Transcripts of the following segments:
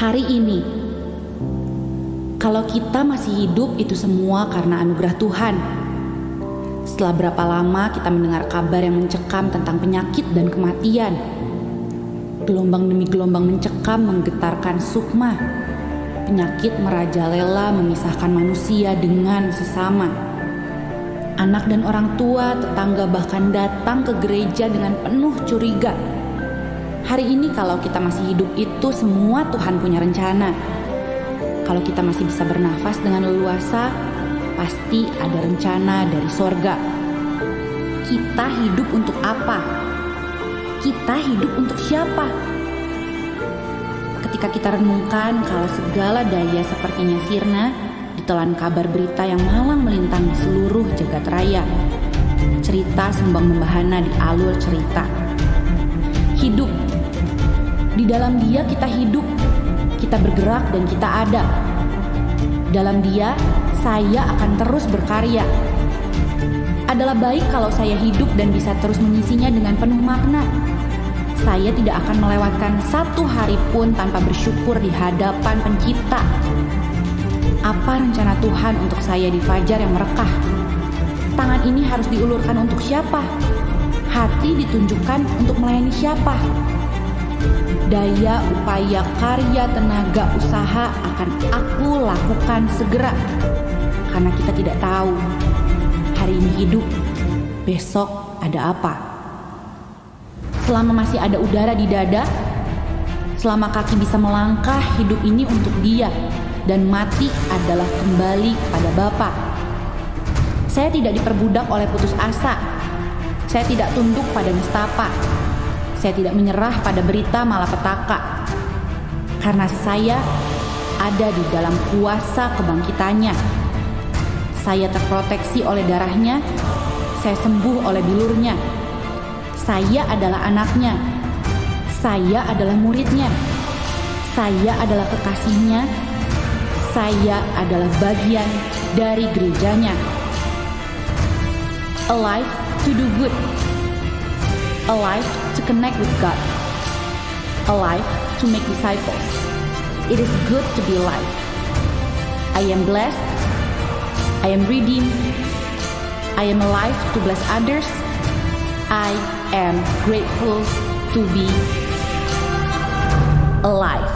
Hari ini, kalau kita masih hidup itu semua karena anugerah Tuhan. Setelah berapa lama kita mendengar kabar yang mencekam tentang penyakit dan kematian. Gelombang demi gelombang mencekam menggetarkan sukma. Penyakit merajalela memisahkan manusia dengan sesama. Anak dan orang tua, tetangga bahkan datang ke gereja dengan penuh curiga. Hari ini kalau kita masih hidup itu semua Tuhan punya rencana. Kalau kita masih bisa bernafas dengan leluasa, pasti ada rencana dari sorga. Kita hidup untuk apa? Kita hidup untuk siapa? Ketika kita renungkan kalau segala daya sepertinya sirna, ditelan kabar berita yang malang melintang di seluruh jagat raya. Cerita sembang membahana di alur cerita. Hidup. Di dalam Dia kita hidup, kita bergerak dan kita ada. Dalam Dia, saya akan terus berkarya. Adalah baik kalau saya hidup dan bisa terus mengisinya dengan penuh makna. Saya tidak akan melewatkan satu hari pun tanpa bersyukur di hadapan Pencipta. Apa rencana Tuhan untuk saya di fajar yang merekah? Tangan ini harus diulurkan untuk siapa? Hati ditunjukkan untuk melayani siapa? Daya, upaya, karya, tenaga, usaha akan aku lakukan segera. Karena kita tidak tahu hari ini hidup, besok ada apa. Selama masih ada udara di dada, selama kaki bisa melangkah, hidup ini untuk Dia. Dan mati adalah kembali pada Bapa. Saya tidak diperbudak oleh putus asa. Saya tidak tunduk pada nestapa. Saya tidak menyerah pada berita malapetaka. Karena saya ada di dalam kuasa kebangkitannya. Saya terproteksi oleh darahnya. Saya sembuh oleh bilurnya. Saya adalah anaknya. Saya adalah muridnya. Saya adalah kekasihnya. Saya adalah bagian dari gerejanya. Alive to do good. Alive to connect with God. Alive to make disciples. It is good to be alive. I am blessed. I am redeemed. I am alive to bless others. I am grateful to be alive.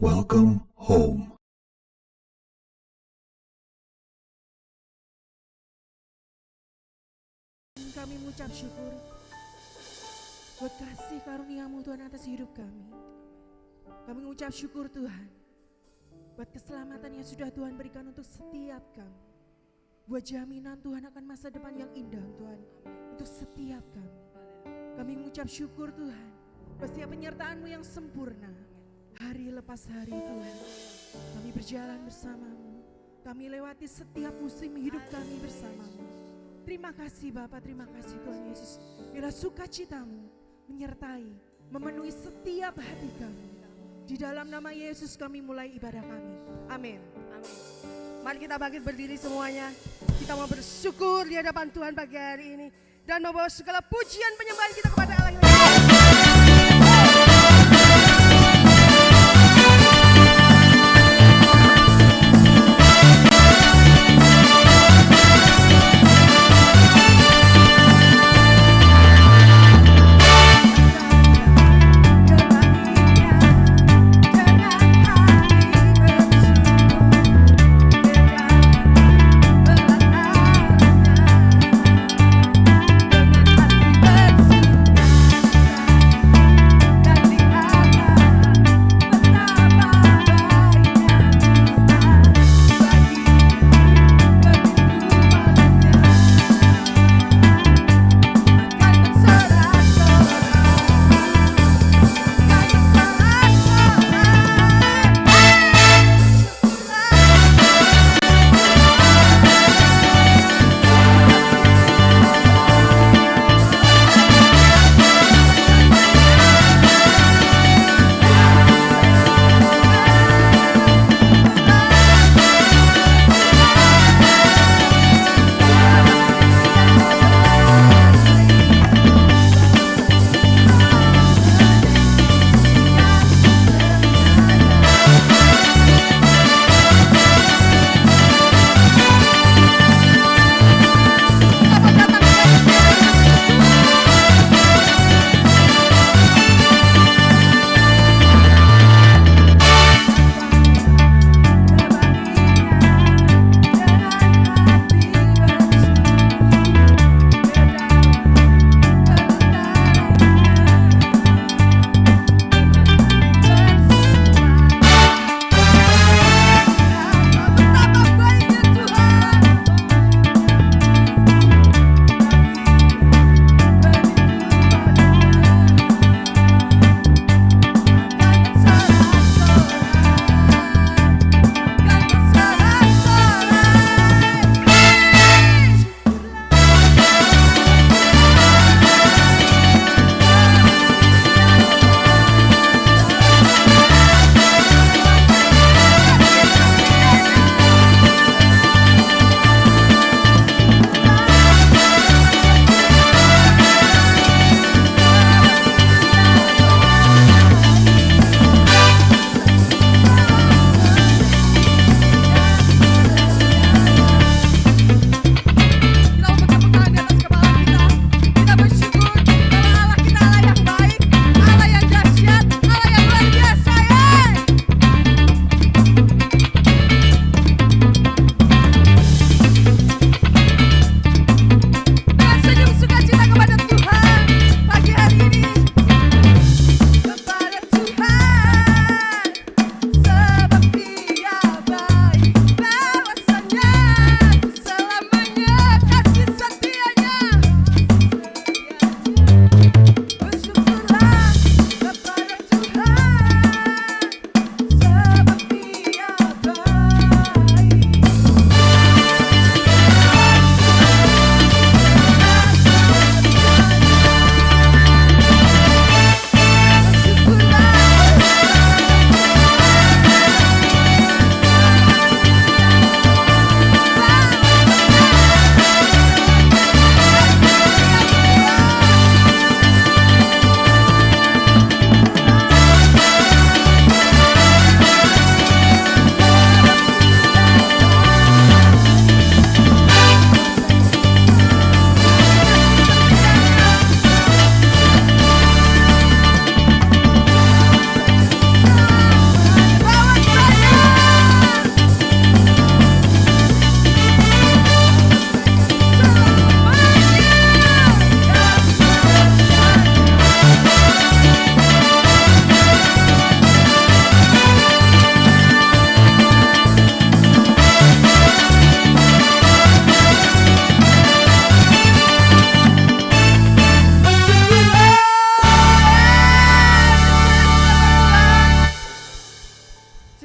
Welcome home. Kami mengucap syukur buat kasih karunia-Mu Tuhan atas hidup kami. Kami mengucap syukur Tuhan buat keselamatan yang sudah Tuhan berikan untuk setiap kami. Buat jaminan Tuhan akan masa depan yang indah Tuhan untuk setiap kami. Kami mengucap syukur Tuhan buat setiap penyertaan-Mu yang sempurna hari lepas hari Tuhan. Kami berjalan bersamamu. Kami lewati setiap musim hidup kami bersamamu. Terima kasih Bapa, terima kasih Tuhan Yesus. Bila sukacitamu menyertai, memenuhi setiap hati kami. Di dalam nama Yesus kami mulai ibadah kami. Amin. Amin. Mari kita bangkit berdiri semuanya. Kita mau bersyukur di hadapan Tuhan pagi hari ini. Dan membawa segala pujian penyembahan kita kepada Allah yang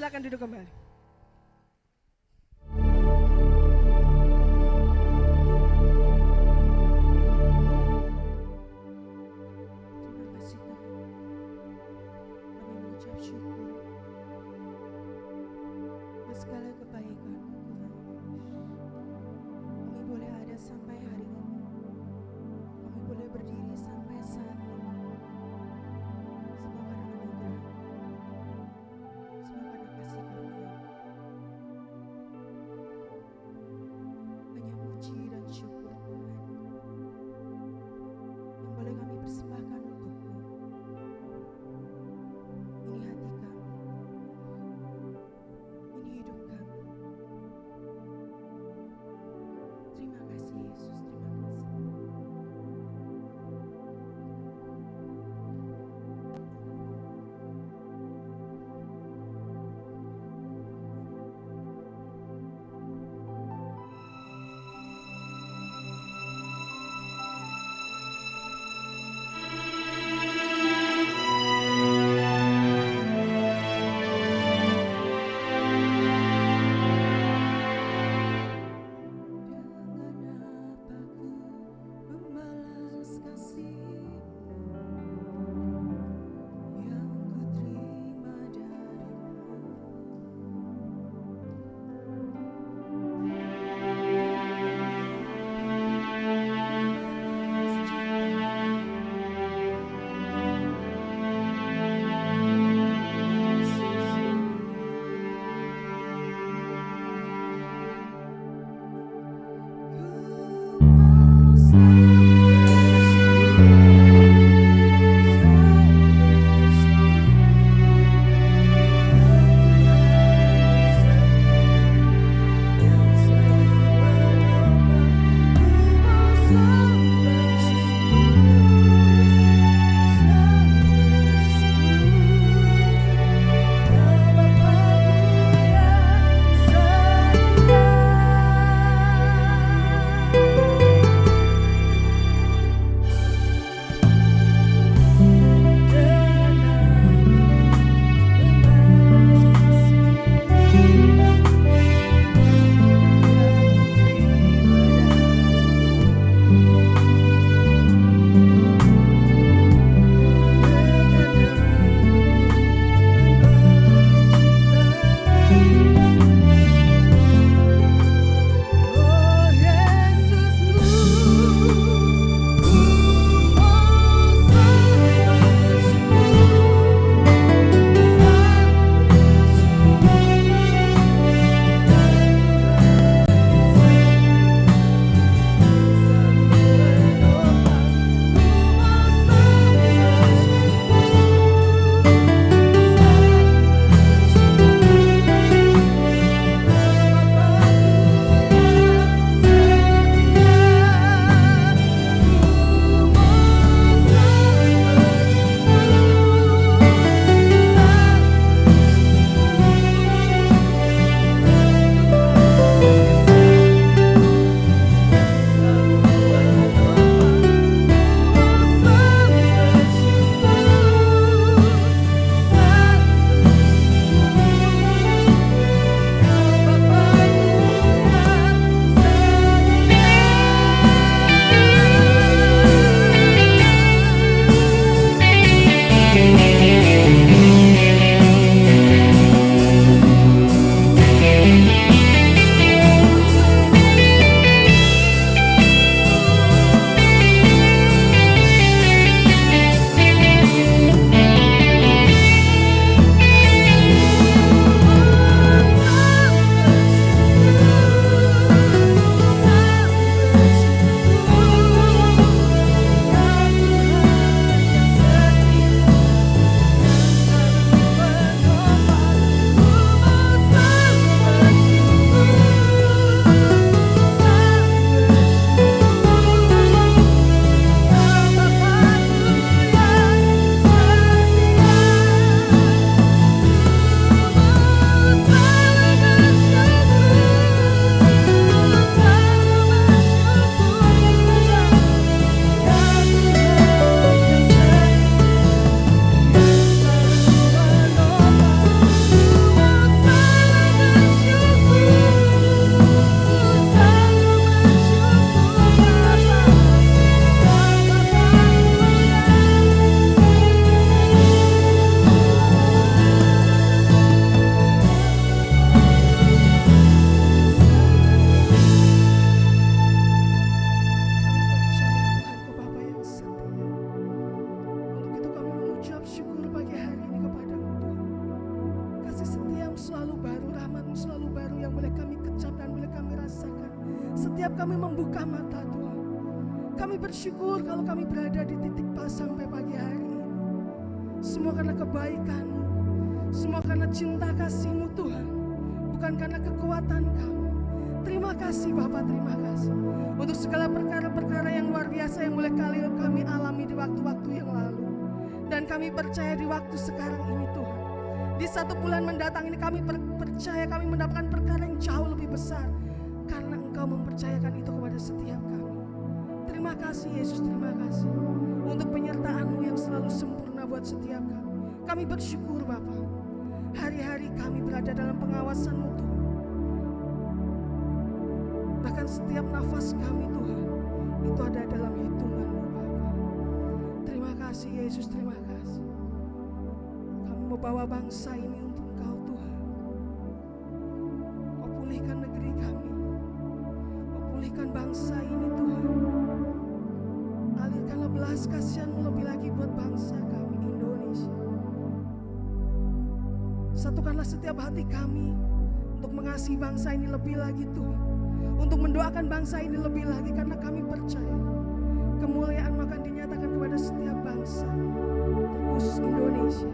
Silakan duduk kembali. Terima kasih Tuhan. Kami mengucap syukur buat segala kebaikan-Mu Tuhan. Kami boleh ada sampai hari ini. Kami boleh berdiri sampai saat ini. Semua karena anugerah. Semua karena kasih karunia. selalu baru, rahmat-Mu selalu baru yang boleh kami kecap dan boleh kami rasakan setiap kami membuka mata Tuhan. Kami bersyukur kalau kami berada di titik pas sampai pagi hari ini. Semua karena kebaikan-Mu, semua karena cinta kasih-Mu Tuhan, bukan karena kekuatan kami. Terima kasih Bapa, terima kasih untuk segala perkara-perkara yang luar biasa yang boleh kami alami di waktu-waktu yang lalu. Dan kami percaya di waktu sekarang ini Tuhan, di 1 bulan mendatang ini kami percaya kami mendapatkan perkara yang jauh lebih besar karena Engkau mempercayakan itu kepada setiap kami. Terima kasih Yesus, terima kasih untuk penyertaan-Mu yang selalu sempurna buat setiap kami. Kami bersyukur Bapa, hari-hari kami berada dalam pengawasan-Mu Tuhan. Bahkan setiap nafas kami Tuhan, itu ada dalam hitungan-Mu Bapa. Terima kasih Yesus, terima kasih. Kami membawa bangsa ini untuk Engkau Tuhan. Kau pulihkan negeri kami, Kau pulihkan bangsa ini Tuhan. Alirkanlah belas kasihan-Mu lebih lagi buat bangsa kami Indonesia. Satukanlah setiap hati kami untuk mengasihi bangsa ini lebih lagi Tuhan, untuk mendoakan bangsa ini lebih lagi karena kami percaya kemuliaan akan dinyatakan kepada setiap bangsa, terkhusus Indonesia.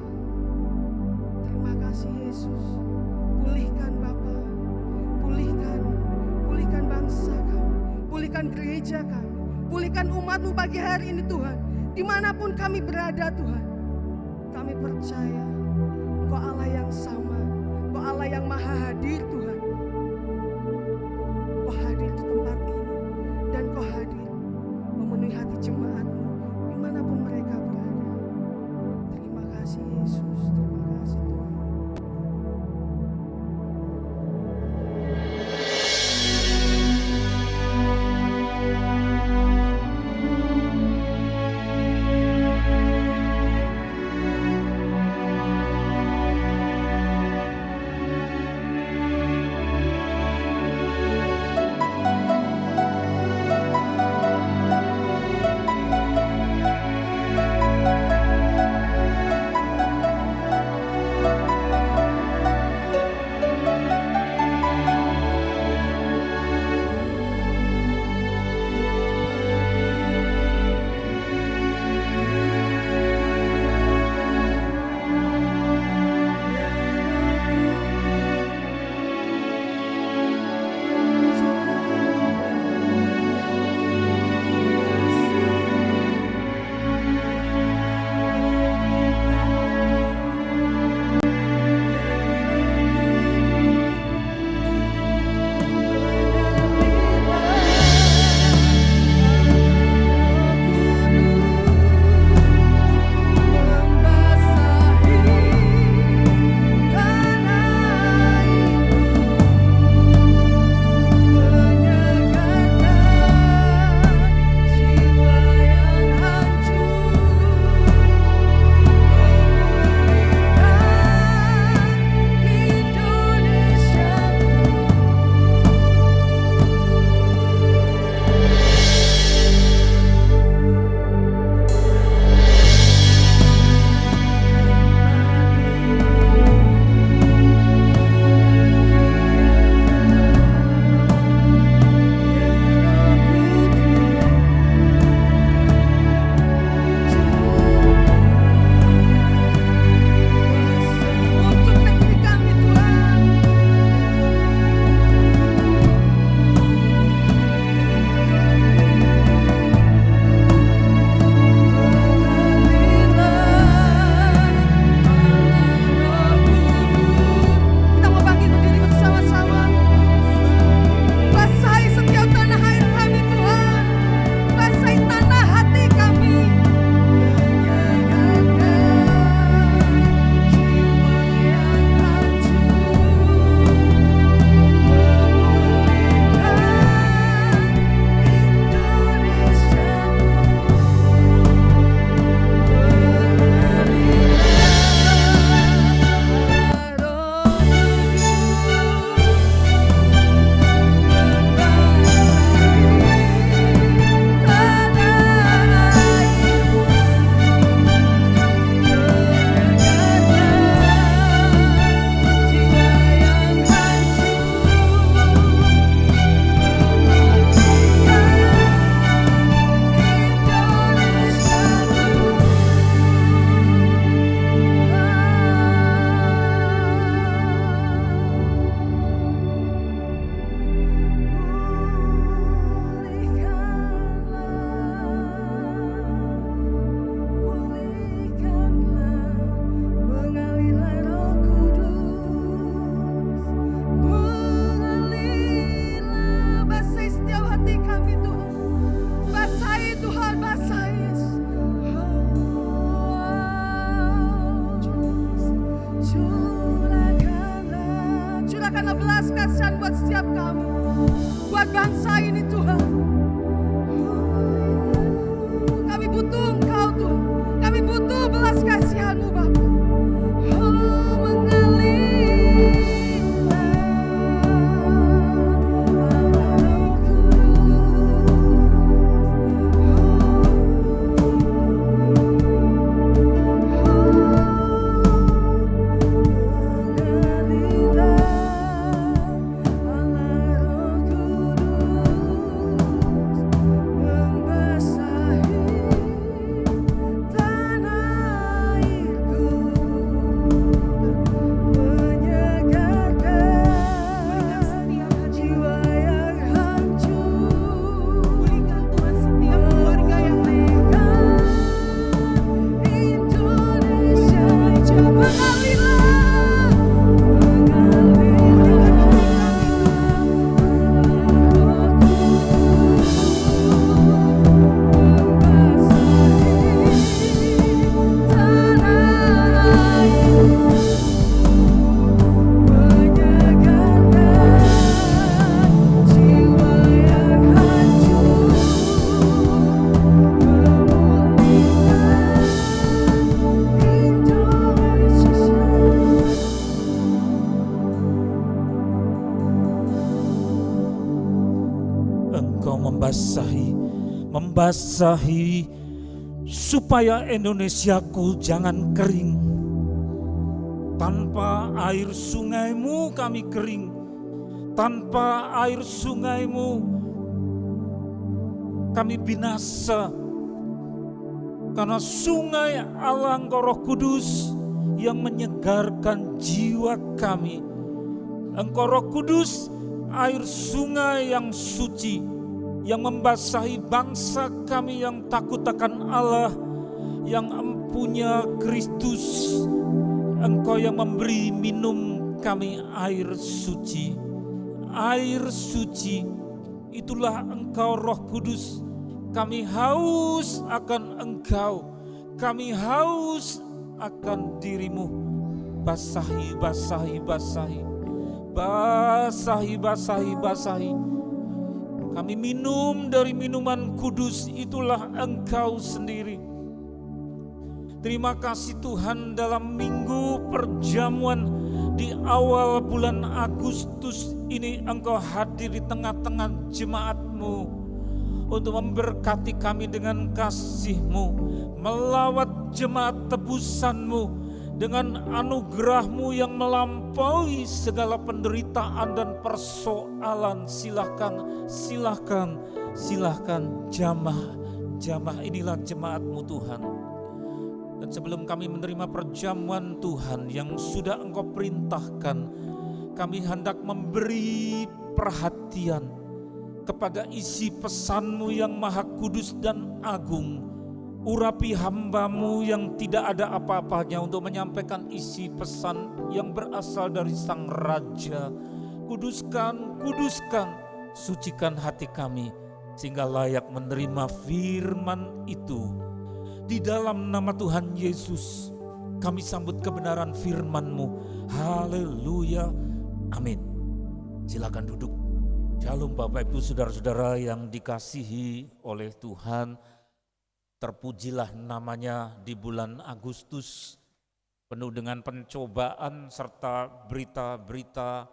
Terima kasih Yesus. Pulihkan Bapa, pulihkan bangsa kami, pulihkan gereja kami, pulihkan umat-Mu pagi hari ini Tuhan. Dimanapun kami berada Tuhan, kami percaya Engkau Allah yang sama, Engkau Allah yang maha hadir Tuhan. Kau hadir di tempat ini dan Kau hadir memenuhi hati jemaat-Mu dimanapun mereka berada. Terima kasih Yesus, terima kasih Tuhan. kasihan buat setiap kami, buat bangsa ini Tuhan. Kami butuh Engkau Tuhan, kami butuh belas kasihan-Mu Bapa. Membasahi supaya Indonesiaku jangan kering. Tanpa air sungaimu kami kering. Tanpa air sungaimu kami binasa. Karena sungai Allah Engkau Roh Kudus yang menyegarkan jiwa kami. Engkau Roh Kudus, air sungai yang suci, yang membasahi bangsa kami yang takut akan Allah, yang empunya Kristus. Engkau yang memberi minum kami air suci. Air suci, itulah Engkau Roh Kudus. Kami haus akan Engkau. Kami haus akan dirimu. Basahi, basahi, basahi. Basahi, basahi, basahi. Kami minum dari minuman kudus, itulah Engkau sendiri. Terima kasih Tuhan, dalam minggu perjamuan di awal bulan Agustus ini Engkau hadir di tengah-tengah jemaat-Mu untuk memberkati kami dengan kasih-Mu, melawat jemaat tebusan-Mu dengan anugerah-Mu yang melampaui segala penderitaan dan persoalan. Silakan, silakan, silakan jamah inilah jemaat-Mu Tuhan. Dan sebelum kami menerima perjamuan Tuhan yang sudah Engkau perintahkan, kami hendak memberi perhatian kepada isi pesan-Mu yang maha kudus dan agung. Urapi hamba-Mu yang tidak ada apa-apanya untuk menyampaikan isi pesan yang berasal dari Sang Raja. Kuduskan, kuduskan, sucikan hati kami sehingga layak menerima firman itu. Di dalam nama Tuhan Yesus kami sambut kebenaran firman-Mu. Haleluya, amin. Silakan duduk. Shalom Bapak Ibu saudara-saudara yang dikasihi oleh Tuhan. Terpujilah namanya di bulan Agustus, penuh dengan pencobaan serta berita-berita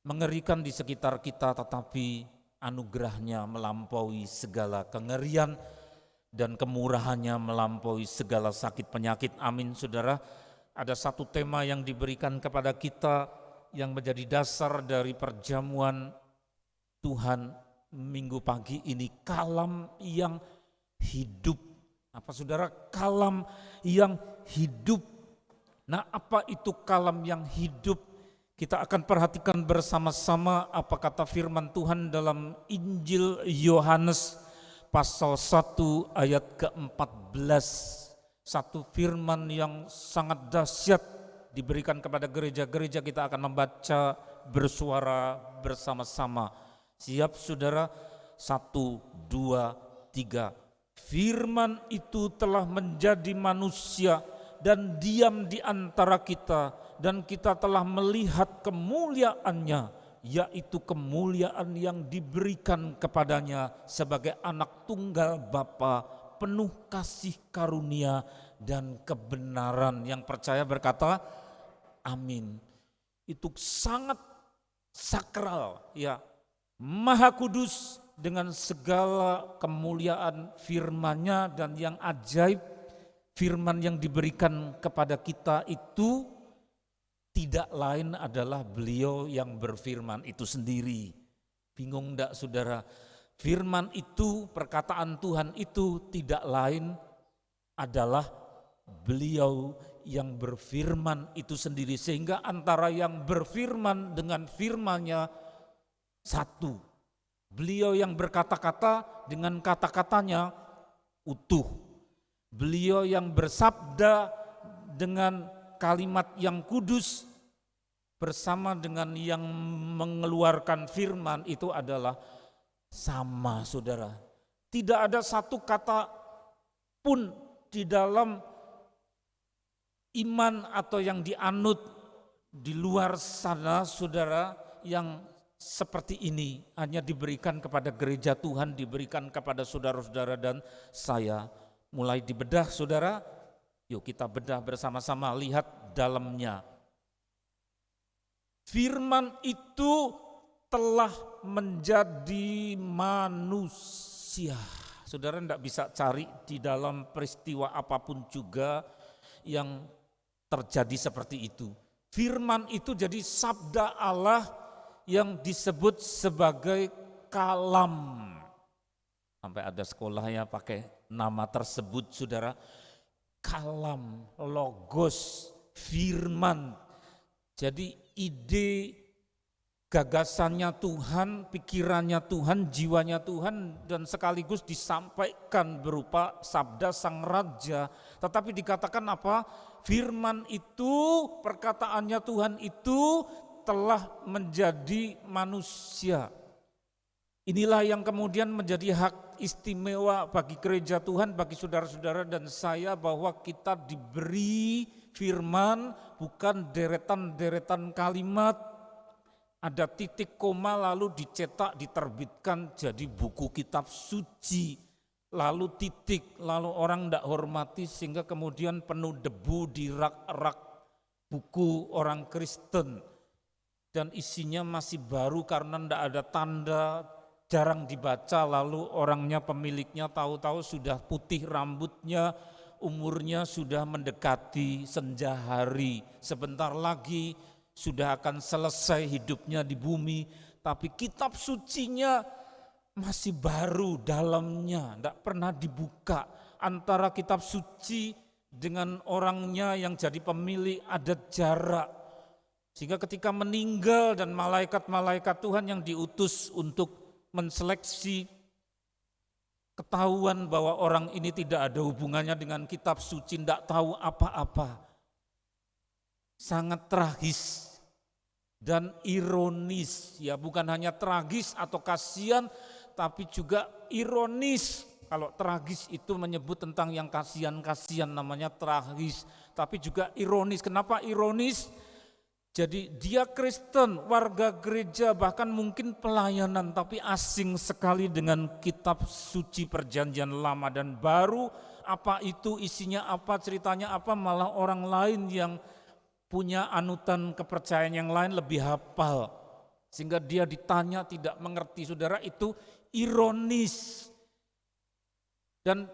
mengerikan di sekitar kita, tetapi anugerahnya melampaui segala kengerian dan kemurahannya melampaui segala sakit penyakit. Amin saudara. Ada satu tema yang diberikan kepada kita yang menjadi dasar dari perjamuan Tuhan minggu pagi ini, kalam yang hidup. Apa saudara? Kalam yang hidup. Nah, apa itu kalam yang hidup? Kita akan perhatikan bersama-sama apa kata firman Tuhan dalam Injil Yohanes pasal 1 ayat ke-14. Satu firman yang sangat dahsyat diberikan kepada gereja-gereja. Kita akan membaca bersuara bersama-sama. Siap saudara? 1, 2, 3. Firman itu telah menjadi manusia dan diam di antara kita, dan kita telah melihat kemuliaannya, yaitu kemuliaan yang diberikan kepadanya sebagai anak tunggal Bapa, penuh kasih karunia dan kebenaran. Yang percaya berkata, amin. Itu sangat sakral, ya, maha kudus dengan segala kemuliaan firman-Nya, dan yang ajaib, firman yang diberikan kepada kita itu tidak lain adalah Beliau yang berfirman itu sendiri. Bingung enggak saudara? Firman itu, perkataan Tuhan itu tidak lain adalah Beliau yang berfirman itu sendiri. Sehingga antara yang berfirman dengan firman-Nya satu. Beliau yang berkata-kata dengan kata-katanya utuh. Beliau yang bersabda dengan kalimat yang kudus bersama dengan yang mengeluarkan firman itu adalah sama, saudara. Tidak ada satu kata pun di dalam iman atau yang dianut di luar sana, saudara, yang seperti ini hanya diberikan kepada gereja Tuhan, diberikan kepada saudara-saudara dan saya. Mulai dibedah, saudara. Yuk kita bedah bersama-sama, lihat dalamnya. Firman itu telah menjadi manusia. Saudara tidak bisa cari di dalam peristiwa apapun juga yang terjadi seperti itu. Firman itu jadi sabda Allah yang disebut sebagai kalam. Sampai ada sekolahnya pakai nama tersebut, saudara. Kalam, logos, firman. Jadi ide, gagasannya Tuhan, pikirannya Tuhan, jiwanya Tuhan, dan sekaligus disampaikan berupa sabda Sang Raja. Tetapi dikatakan apa? Firman itu, perkataannya Tuhan itu telah menjadi manusia. Inilah yang kemudian menjadi hak istimewa bagi gereja Tuhan, bagi saudara-saudara dan saya, bahwa kita diberi firman bukan deretan-deretan kalimat, ada titik koma lalu dicetak, diterbitkan jadi buku kitab suci, lalu titik, lalu orang tidak hormati sehingga kemudian penuh debu di rak-rak buku orang Kristen dan isinya masih baru karena tidak ada tanda, jarang dibaca, lalu orangnya, pemiliknya tahu-tahu sudah putih rambutnya, umurnya sudah mendekati senja hari, sebentar lagi sudah akan selesai hidupnya di bumi, tapi kitab sucinya masih baru dalamnya, tidak pernah dibuka. Antara kitab suci dengan orangnya yang jadi pemilik ada jarak, sehingga ketika meninggal dan malaikat-malaikat Tuhan yang diutus untuk menseleksi, ketahuan bahwa orang ini tidak ada hubungannya dengan kitab suci, tidak tahu apa-apa. Sangat tragis dan ironis, ya, bukan hanya tragis atau kasihan, tapi juga ironis. Kalau tragis itu menyebut tentang yang kasihan-kasihan, namanya tragis, tapi juga ironis. Kenapa ironis? Jadi dia Kristen, warga gereja, bahkan mungkin pelayanan, tapi asing sekali dengan kitab suci perjanjian lama dan baru. Apa itu isinya, apa ceritanya, apa, malah orang lain yang punya anutan kepercayaan yang lain lebih hafal. Sehingga dia ditanya tidak mengerti, saudara, itu ironis. Dan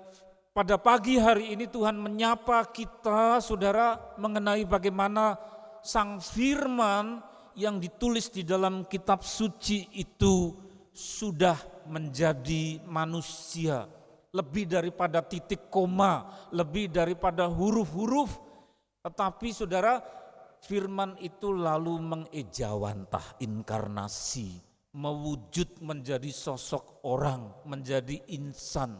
pada pagi hari ini Tuhan menyapa kita, saudara, mengenai bagaimana Sang Firman yang ditulis di dalam kitab suci itu sudah menjadi manusia. Lebih daripada titik koma, lebih daripada huruf-huruf. Tetapi saudara, firman itu lalu mengejawantah, inkarnasi, mewujud menjadi sosok orang, menjadi insan.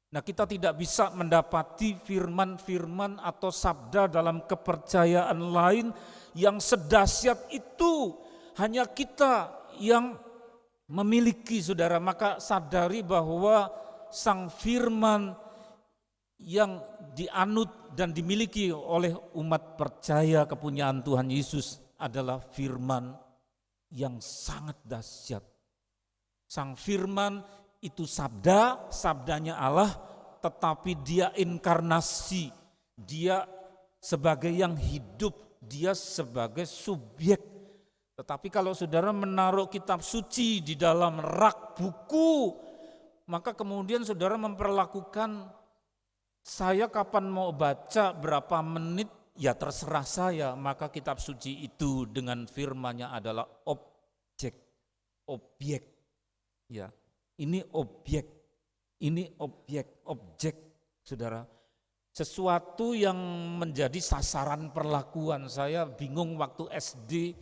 Nah, kita tidak bisa mendapati firman-firman atau sabda dalam kepercayaan lain yang sedahsyat itu. Hanya kita yang memiliki, saudara. Maka sadari bahwa Sang Firman yang dianut dan dimiliki oleh umat percaya kepunyaan Tuhan Yesus adalah firman yang sangat dahsyat. Sang firman itu sabda, sabdanya Allah, tetapi dia inkarnasi, dia sebagai yang hidup, dia sebagai subjek. Tetapi kalau saudara menaruh kitab suci di dalam rak buku, maka kemudian saudara memperlakukan saya kapan mau baca berapa menit, ya terserah saya. Maka kitab suci itu dengan firman-Nya adalah objek. Ya, ini objek, objek, saudara. Sesuatu yang menjadi sasaran perlakuan. Saya bingung waktu SD,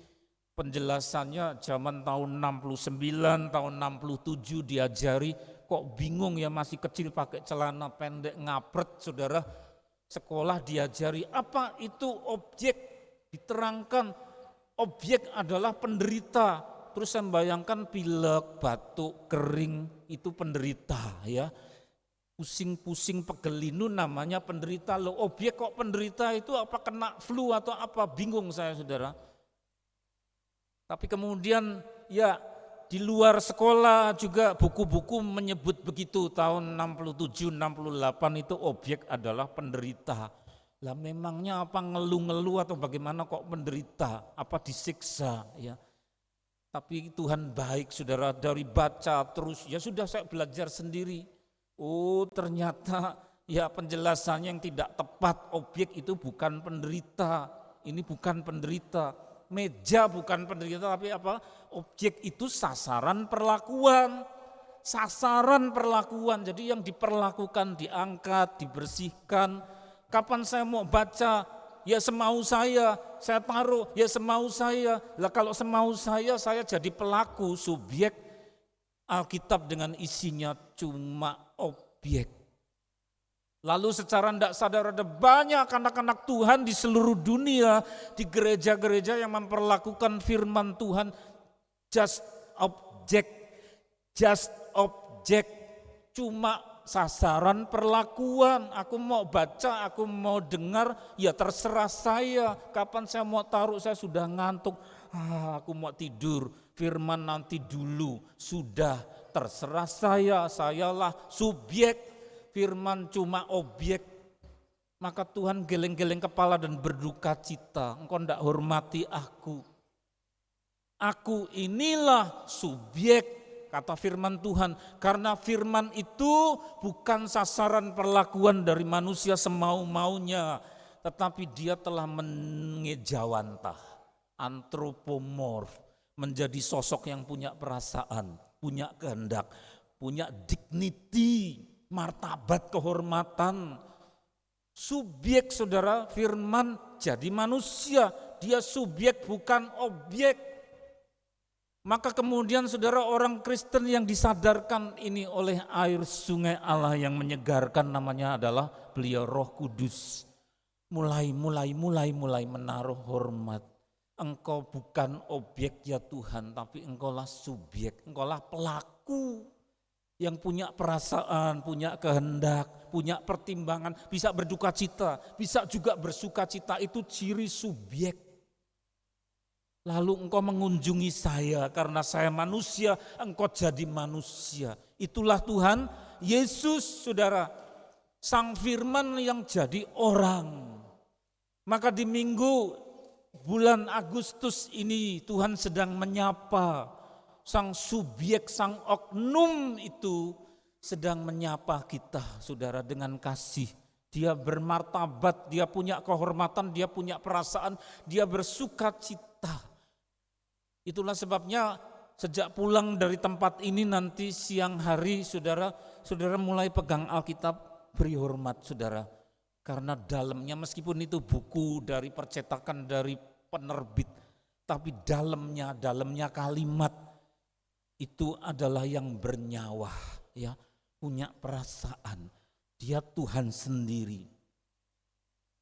penjelasannya zaman tahun 69, tahun 67 diajari, kok bingung ya masih kecil pakai celana pendek ngapret, saudara. Sekolah diajari apa itu objek, diterangkan objek adalah penderita. Terus saya membayangkan pilek, batuk, kering itu penderita ya. Pusing-pusing pegelinu namanya penderita. Loh, objek kok penderita itu apa kena flu atau apa? Bingung saya, saudara. Tapi kemudian ya di luar sekolah juga buku-buku menyebut begitu. Tahun 67, 68 itu objek adalah penderita. Lah memangnya apa ngeluh-ngeluh atau bagaimana kok penderita? Apa disiksa ya? Tapi Tuhan baik, saudara, dari baca terus, ya sudah saya belajar sendiri. Oh ternyata ya penjelasannya yang tidak tepat, objek itu bukan penderita, ini bukan penderita. Meja bukan penderita, tapi apa? Objek itu sasaran perlakuan. Sasaran perlakuan, jadi yang diperlakukan, diangkat, dibersihkan. Kapan saya mau baca? Ya semau saya taruh, ya semau saya. Lah kalau semau saya jadi pelaku, subjek. Alkitab dengan isinya cuma objek. Lalu secara tidak sadar ada banyak anak-anak Tuhan di seluruh dunia, di gereja-gereja yang memperlakukan firman Tuhan just objek, cuma sasaran perlakuan. Aku mau baca, aku mau dengar, ya terserah saya. Kapan saya mau taruh, saya sudah ngantuk. Aku mau tidur, firman nanti dulu. Sudah, terserah saya, sayalah subjek. Firman cuma objek. Maka Tuhan geleng-geleng kepala dan berduka cita. Engkau tidak hormati aku. Aku inilah subjek. Kata firman Tuhan, karena firman itu bukan sasaran perlakuan dari manusia semau-maunya, tetapi dia telah mengejawantah, antropomorf, menjadi sosok yang punya perasaan, punya kehendak, punya dignity, martabat, kehormatan. Subjek, saudara, firman jadi manusia, dia subjek bukan objek. Maka kemudian saudara, orang Kristen yang disadarkan ini oleh air sungai Allah yang menyegarkan, namanya adalah beliau Roh Kudus. Mulai menaruh hormat. Engkau bukan objek ya Tuhan, tapi engkaulah subjek, engkaulah pelaku yang punya perasaan, punya kehendak, punya pertimbangan, bisa berduka cita, bisa juga bersuka cita, itu ciri subjek. Lalu engkau mengunjungi saya karena saya manusia, engkau jadi manusia. Itulah Tuhan Yesus, saudara, Sang Firman yang jadi orang. Maka di minggu bulan Agustus ini Tuhan sedang menyapa sang subjek, sang oknum itu sedang menyapa kita, saudara, dengan kasih. Dia bermartabat, dia punya kehormatan, dia punya perasaan, dia bersuka cita. Itulah sebabnya sejak pulang dari tempat ini nanti siang hari, saudara mulai pegang Alkitab, beri hormat, saudara. Karena dalamnya, meskipun itu buku dari percetakan dari penerbit, tapi dalamnya kalimat itu adalah yang bernyawa, ya, punya perasaan. Dia Tuhan sendiri.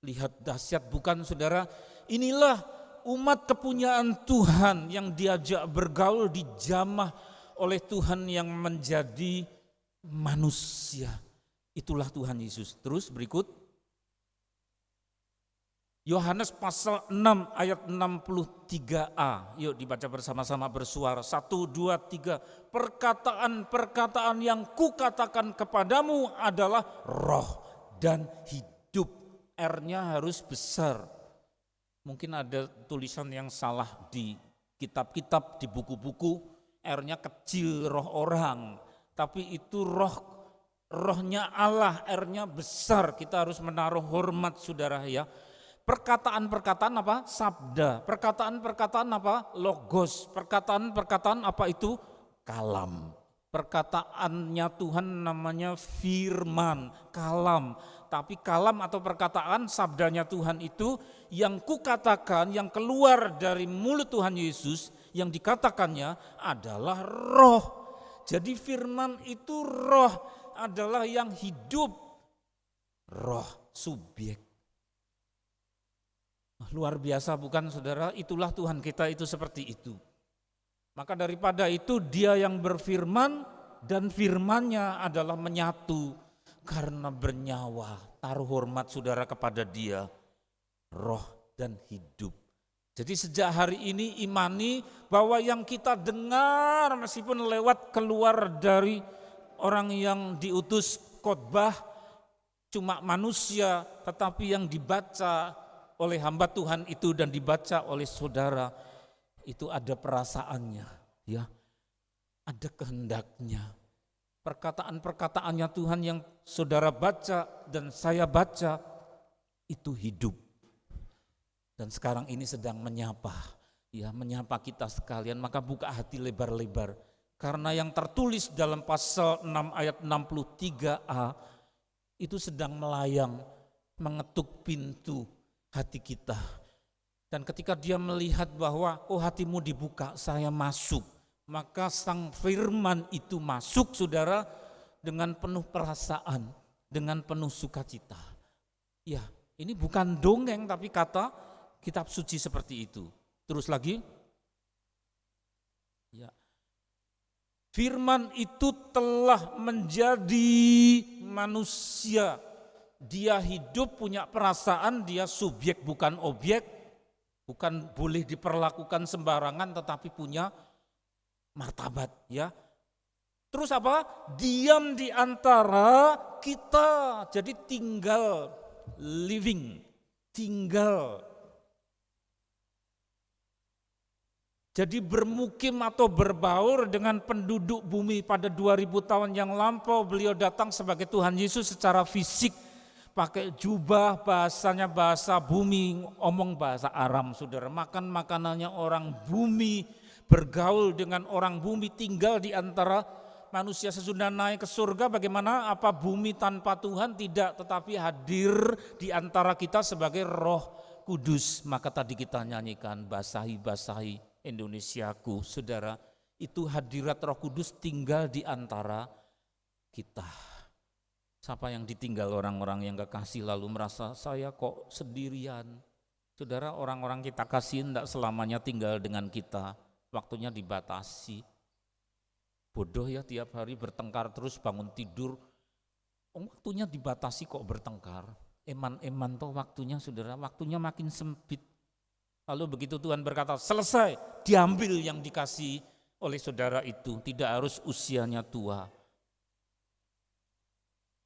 Lihat dahsyat bukan, saudara? Inilah umat kepunyaan Tuhan yang diajak bergaul, dijamah oleh Tuhan yang menjadi manusia. Itulah Tuhan Yesus. Terus berikut. Yohanes pasal 6 ayat 63a. Yuk dibaca bersama-sama bersuara. 1, 2, 3. Perkataan-perkataan yang kukatakan kepadamu adalah roh dan hidup. R-nya harus besar. Mungkin ada tulisan yang salah di kitab-kitab, di buku-buku. R-nya kecil, roh orang. Tapi itu rohnya Allah, R-nya besar. Kita harus menaruh hormat, saudara ya. Perkataan-perkataan apa? Sabda. Perkataan-perkataan apa? Logos. Perkataan-perkataan apa itu? Kalam. Perkataannya Tuhan namanya firman, kalam. Tapi kalam atau perkataan sabdanya Tuhan itu yang kukatakan, yang keluar dari mulut Tuhan Yesus, yang dikatakannya adalah roh. Jadi firman itu roh, adalah yang hidup. Roh, subjek. Luar biasa bukan saudara? Itulah Tuhan kita itu seperti itu. Maka daripada itu dia yang berfirman dan firmannya adalah menyatu karena bernyawa. Taruh hormat saudara kepada dia, roh dan hidup. Jadi sejak hari ini imani bahwa yang kita dengar meskipun lewat keluar dari orang yang diutus khotbah cuma manusia, tetapi yang dibaca oleh hamba Tuhan itu dan dibaca oleh saudara itu ada perasaannya, ya, ada kehendaknya. Perkataan-perkataannya Tuhan yang saudara baca dan saya baca itu hidup. Dan sekarang ini sedang menyapa, ya, menyapa kita sekalian. Maka buka hati lebar-lebar. Karena yang tertulis dalam pasal 6 ayat 63a itu sedang melayang, mengetuk pintu hati kita. Dan ketika dia melihat bahwa hatimu dibuka, saya masuk, maka sang firman itu masuk saudara dengan penuh perasaan, dengan penuh sukacita. Ya, ini bukan dongeng tapi kata kitab suci seperti itu. Terus lagi. Ya. Firman itu telah menjadi manusia. Dia hidup, punya perasaan, dia subjek bukan objek, bukan boleh diperlakukan sembarangan tetapi punya martabat, ya. Terus apa? Diam di antara kita. Jadi tinggal, living, tinggal. Jadi bermukim atau berbaur dengan penduduk bumi pada 2000 tahun yang lampau. Beliau datang sebagai Tuhan Yesus secara fisik. Pakai jubah, bahasanya bahasa bumi, omong bahasa Aram, saudara. Makan makanannya orang bumi, bergaul dengan orang bumi, tinggal di antara manusia. Sesudah naik ke surga bagaimana? Apa bumi tanpa Tuhan? Tidak, tetapi hadir di antara kita sebagai Roh Kudus. Maka tadi kita nyanyikan basahi-basahi Indonesiaku, saudara. Itu hadirat Roh Kudus tinggal di antara kita. Siapa yang ditinggal orang-orang yang gak kasih lalu merasa saya kok sendirian. Saudara, orang-orang kita kasih tidak selamanya tinggal dengan kita. Waktunya dibatasi. Bodoh ya tiap hari bertengkar terus bangun tidur. Waktunya dibatasi kok bertengkar. Eman-eman toh waktunya saudara, waktunya makin sempit. Lalu begitu Tuhan berkata selesai, diambil yang dikasih oleh saudara itu. Tidak harus usianya tua.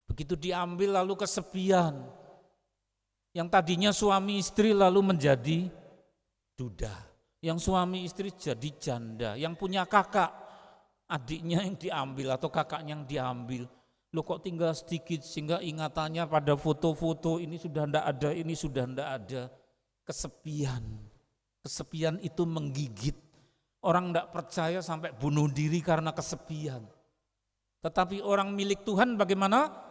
Begitu diambil lalu kesepian. Yang tadinya suami istri lalu menjadi duda. Yang suami istri jadi janda. Yang punya kakak, adiknya yang diambil atau kakaknya yang diambil. Loh kok tinggal sedikit sehingga ingatannya pada foto-foto ini sudah ndak ada, ini sudah ndak ada. Kesepian. Kesepian itu menggigit. Orang ndak percaya sampai bunuh diri karena kesepian. Tetapi orang milik Tuhan bagaimana?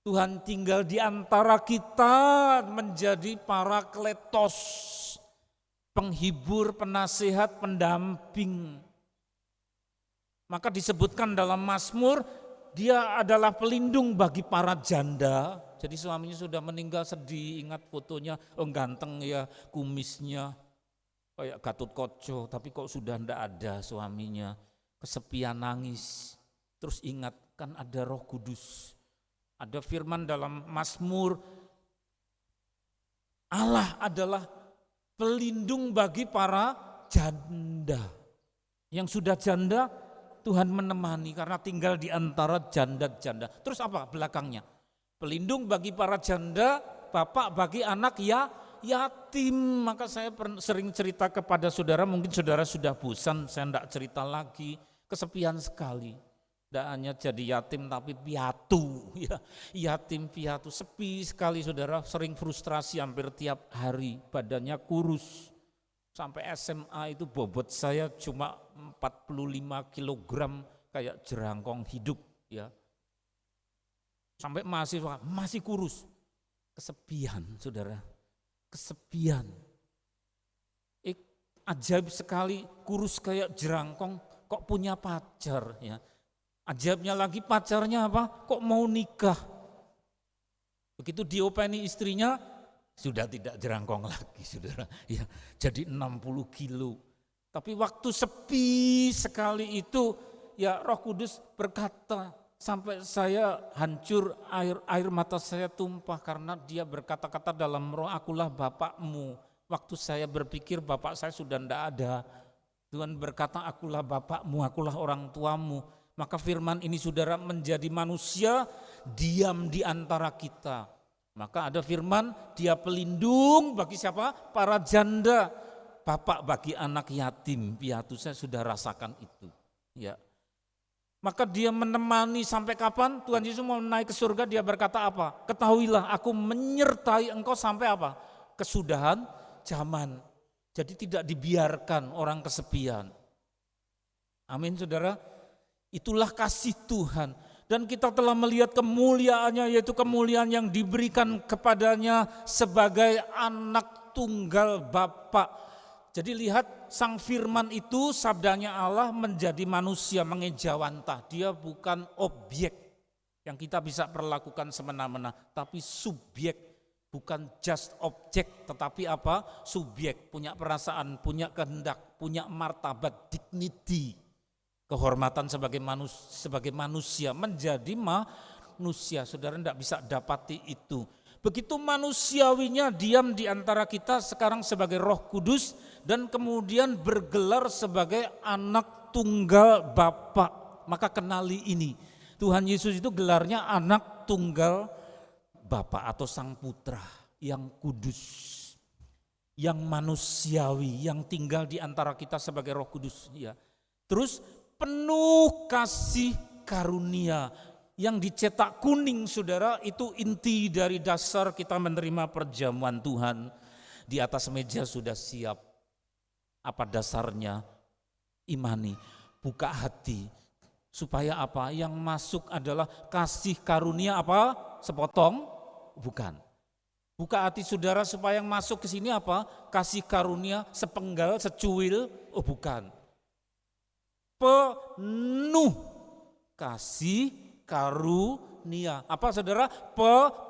Tuhan tinggal di antara kita menjadi parakletos, penghibur, penasehat, pendamping. Maka disebutkan dalam Mazmur, dia adalah pelindung bagi para janda. Jadi suaminya sudah meninggal sedih, ingat fotonya, ganteng ya kumisnya, kayak Gatotkaca, tapi kok sudah ndak ada suaminya, kesepian nangis. Terus ingat kan ada Roh Kudus. Ada firman dalam Mazmur Allah adalah pelindung bagi para janda. Yang sudah janda, Tuhan menemani karena tinggal di antara janda-janda. Terus apa belakangnya? Pelindung bagi para janda, bapak bagi anak yatim. Maka saya sering cerita kepada saudara, mungkin saudara sudah bosan, saya tidak cerita lagi. Kesepian sekali. Tidak hanya jadi yatim tapi piatu. Ya, yatim piatu, sepi sekali saudara, sering frustrasi hampir tiap hari, badannya kurus. Sampai SMA itu bobot saya cuma 45 kilogram kayak jerangkong hidup ya. Sampai mahasiswa masih kurus. Kesepian saudara, kesepian. Ajaib sekali, kurus kayak jerangkong kok punya pacar ya. Ajaibnya lagi pacarnya apa? Kok mau nikah? Begitu diopeni istrinya, sudah tidak jerangkong lagi saudara. Ya, jadi 60 kilo. Tapi waktu sepi sekali itu ya Roh Kudus berkata, sampai saya hancur, air mata saya tumpah karena dia berkata-kata dalam roh, akulah bapakmu. Waktu saya berpikir bapak saya sudah tidak ada. Tuhan berkata, akulah bapakmu, akulah orang tuamu. Maka firman ini saudara menjadi manusia, diam di antara kita. Maka ada firman, dia pelindung bagi siapa? Para janda, bapak bagi anak yatim piatu. Saya sudah rasakan itu. Ya. Maka dia menemani sampai kapan? Tuhan Yesus mau naik ke surga, dia berkata apa? Ketahuilah aku menyertai engkau sampai apa? Kesudahan zaman. Jadi tidak dibiarkan orang kesepian. Amin saudara. Itulah kasih Tuhan. Dan kita telah melihat kemuliaannya, yaitu kemuliaan yang diberikan kepadanya sebagai anak tunggal Bapa. Jadi lihat, sang firman itu sabdanya Allah menjadi manusia, mengejawantah. Dia bukan objek yang kita bisa perlakukan semena-mena, tapi subjek, bukan just objek, tetapi apa? Subjek, punya perasaan, punya kehendak, punya martabat, dignity, kehormatan sebagai manusia, menjadi manusia. Saudara tidak bisa dapati itu. Begitu manusiawinya diam di antara kita sekarang sebagai Roh Kudus dan kemudian bergelar sebagai anak tunggal Bapa. Maka kenali ini. Tuhan Yesus itu gelarnya anak tunggal Bapa atau Sang Putra yang kudus, yang manusiawi, yang tinggal di antara kita sebagai Roh Kudus. Ya. Terus penuh kasih karunia. Yang dicetak kuning saudara itu inti dari dasar kita menerima perjamuan Tuhan. Di atas meja sudah siap. Apa dasarnya? Imani, buka hati. Supaya apa? Yang masuk adalah kasih karunia apa? Sepotong? Bukan. Buka hati saudara supaya yang masuk ke sini apa? Kasih karunia sepenggal, secuil? Oh bukan. Penuh kasih karunia. Apa saudara?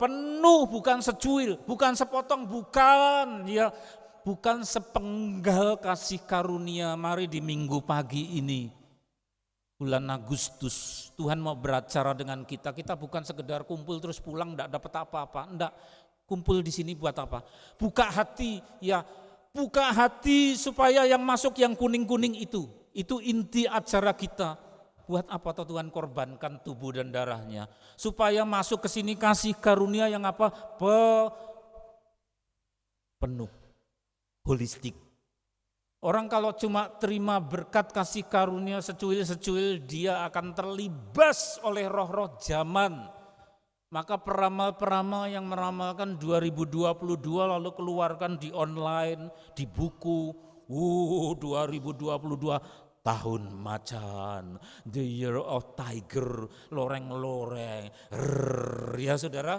Penuh, bukan secuil, bukan sepotong, bukan ya, bukan sepenggal kasih karunia. Mari di minggu pagi ini, bulan Agustus, Tuhan mau beracara dengan kita. Kita bukan sekedar kumpul terus pulang enggak dapat apa-apa, enggak. Kumpul di sini buat apa? Buka hati ya, buka hati supaya yang masuk yang kuning-kuning itu inti acara kita. Buat apa Tuhan korbankan tubuh dan darahnya? Supaya masuk ke sini kasih karunia yang apa? Penuh, holistik. Orang kalau cuma terima berkat kasih karunia secuil-secuil, dia akan terlibas oleh roh-roh zaman. Maka peramal-peramal yang meramalkan 2022 lalu keluarkan di online, di buku, 2022 tahun macan, the year of tiger, loreng-loreng, ya saudara,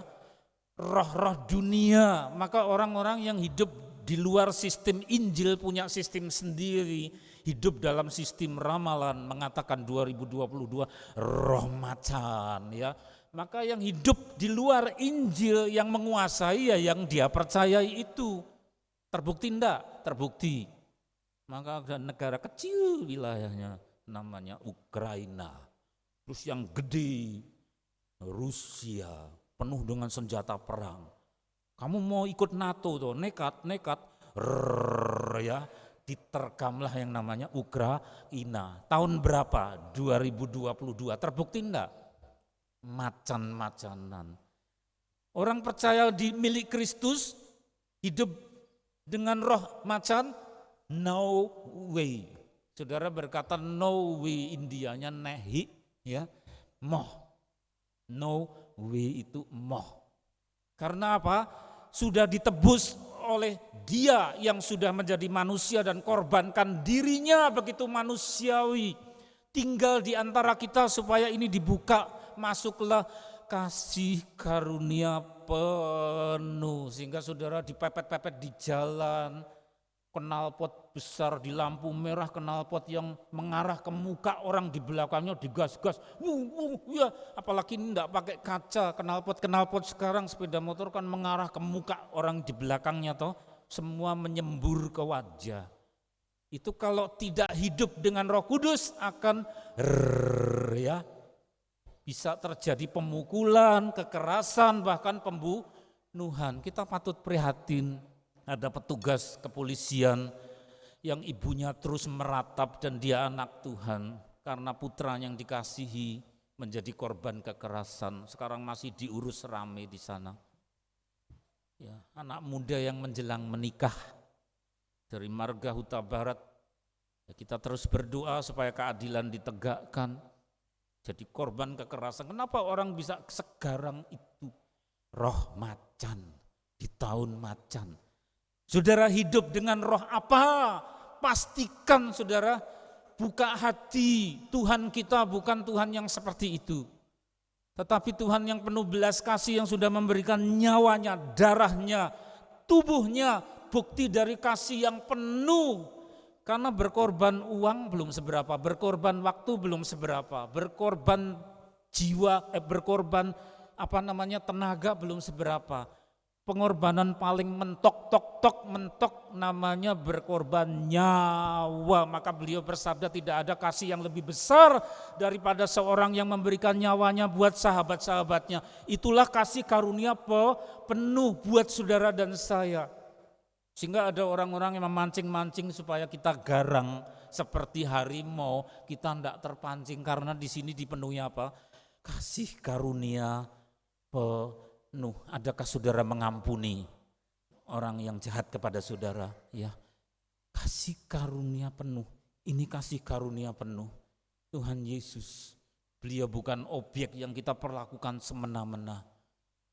roh-roh dunia. Maka orang-orang yang hidup di luar sistem Injil punya sistem sendiri, hidup dalam sistem ramalan mengatakan 2022 roh macan ya. Maka yang hidup di luar Injil yang menguasai ya yang dia percayai itu. Terbukti enggak? Terbukti. Maka ada negara kecil wilayahnya namanya Ukraina. Terus yang gede Rusia penuh dengan senjata perang. Kamu mau ikut NATO tuh, nekat, ya, diterkamlah yang namanya Ukraina. Tahun berapa? 2022. Terbukti enggak? Macan-macanan. Orang percaya di milik Kristus, hidup dengan roh macan, no way. Saudara berkata no way, Indianya nehi, ya, moh. No way itu moh. Karena apa? Sudah ditebus oleh Dia yang sudah menjadi manusia dan korbankan dirinya begitu manusiawi. Tinggal di antara kita supaya ini dibuka, masuklah kasih karunia penuh. Sehingga saudara dipepet-pepet di jalan, knalpot besar di lampu merah, knalpot yang mengarah ke muka orang di belakangnya digas-gas, ya, apalagi ini enggak pakai kaca, knalpot sekarang sepeda motor kan mengarah ke muka orang di belakangnya toh, semua menyembur ke wajah. Itu kalau tidak hidup dengan Roh Kudus akan ya, bisa terjadi pemukulan, kekerasan, bahkan pembunuhan. Kita patut prihatin. Ada petugas kepolisian yang ibunya terus meratap dan dia anak Tuhan karena putra yang dikasihi menjadi korban kekerasan. Sekarang masih diurus rame di sana. Ya, anak muda yang menjelang menikah dari Marga Huta Barat. Ya, kita terus berdoa supaya keadilan ditegakkan. Jadi korban kekerasan. Kenapa orang bisa segarang itu? Roh macan di tahun macan. Saudara hidup dengan roh apa? Pastikan saudara buka hati. Tuhan kita bukan Tuhan yang seperti itu. Tetapi Tuhan yang penuh belas kasih yang sudah memberikan nyawanya, darahnya, tubuhnya, bukti dari kasih yang penuh. Karena berkorban uang belum seberapa, berkorban waktu belum seberapa, berkorban jiwa, berkorban tenaga belum seberapa. Pengorbanan paling mentok namanya berkorban nyawa. Maka beliau bersabda tidak ada kasih yang lebih besar daripada seorang yang memberikan nyawanya buat sahabat-sahabatnya. Itulah kasih karunia penuh buat saudara dan saya. Sehingga ada orang-orang yang memancing-mancing supaya kita garang seperti harimau, kita tidak terpancing karena di sini dipenuhi apa? Kasih karunia penuh. Adakah saudara mengampuni orang yang jahat kepada saudara? Ya, kasih karunia penuh. Ini kasih karunia penuh. Tuhan Yesus, beliau bukan objek yang kita perlakukan semena-mena.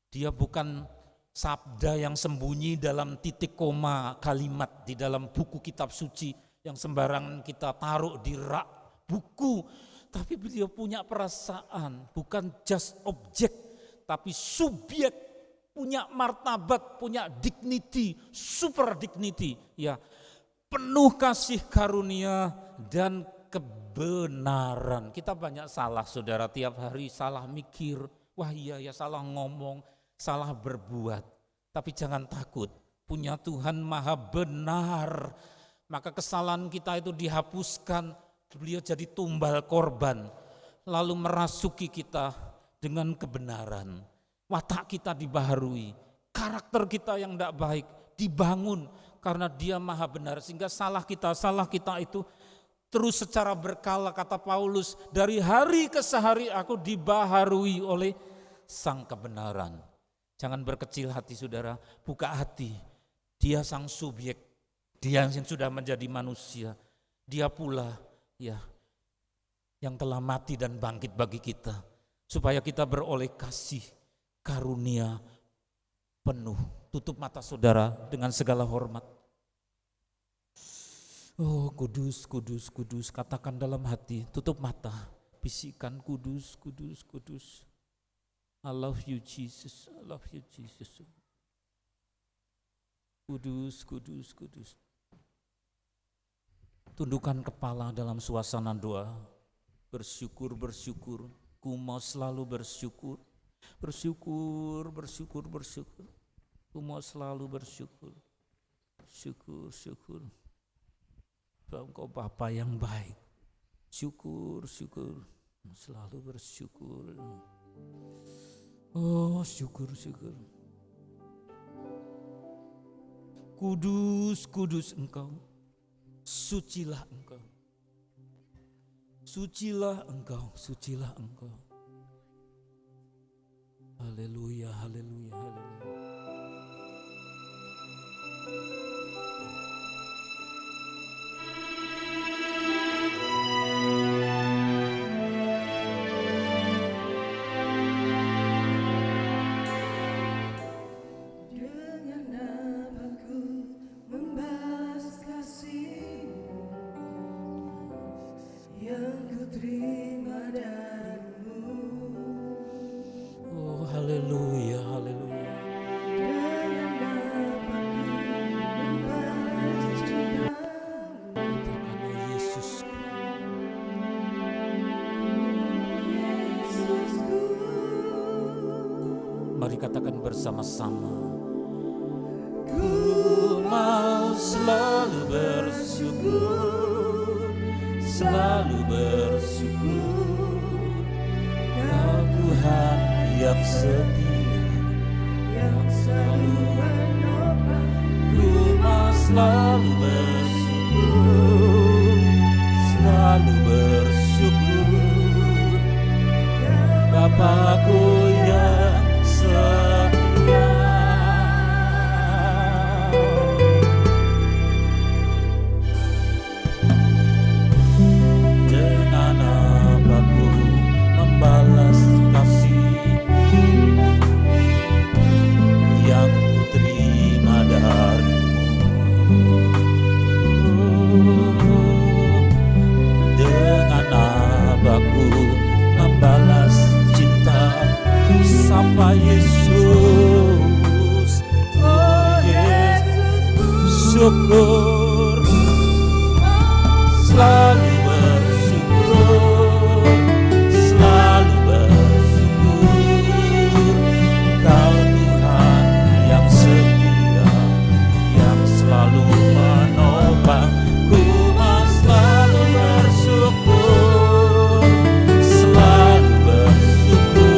Dia bukan sabda yang sembunyi dalam titik koma kalimat di dalam buku kitab suci yang sembarangan kita taruh di rak buku. Tapi beliau punya perasaan, bukan just objek, tapi subjek, punya martabat, punya dignity, super dignity, ya, penuh kasih karunia dan kebenaran. Kita banyak salah saudara, tiap hari salah mikir, wah iya ya, salah ngomong, salah berbuat. Tapi jangan takut, punya Tuhan maha benar, maka kesalahan kita itu dihapuskan, beliau jadi tumbal korban, lalu merasuki kita dengan kebenaran. Watak kita dibaharui, karakter kita yang tidak baik dibangun karena dia maha benar. Sehingga salah kita itu terus secara berkala, kata Paulus, dari hari ke hari aku dibaharui oleh sang kebenaran. Jangan berkecil hati saudara, buka hati. Dia sang subjek, dia yang sudah menjadi manusia. Dia pula ya yang telah mati dan bangkit bagi kita, supaya kita beroleh kasih karunia penuh. Tutup mata saudara dengan segala hormat. Oh kudus, kudus, kudus, katakan dalam hati, tutup mata, bisikan kudus, kudus, kudus. I love you Jesus, I love you Jesus. Kudus, kudus, kudus. Tundukkan kepala dalam suasana doa. Bersyukur, bersyukur. Ku mau selalu bersyukur. Bersyukur, bersyukur, bersyukur. Ku mau selalu bersyukur. Syukur, syukur. Engkau Bapa yang baik. Syukur, syukur. Selalu bersyukur. Oh, syukur, syukur. Kudus, kudus Engkau, sucilah Engkau. Sucilah Engkau, sucilah Engkau. Haleluya, haleluya, haleluya. Dengan namaku membalas kasih-Mu yang ku terima darimu. Oh, haleluya, haleluya. Dengan namaku membalas cinta-Mu. Katakan, oh Yesusku. Yesusku, Mari katakan bersama-sama. ku Mau selalu bersyukur, selalu bersyukur. Kau Tuhan yang setia, yang selalu menopang. Ku mau selalu bersyukur, selalu bersyukur. Bapakku yang setia. Dengan apaku membalas kasih yang ku terima darimu. Dengan apaku membalas cinta, sapa Yesus. Oh Yesus, syukur, selalu bersyukur, selalu bersyukur. Kau Tuhan yang setia, yang selalu menopang. Ku mau selalu bersyukur, selalu bersyukur.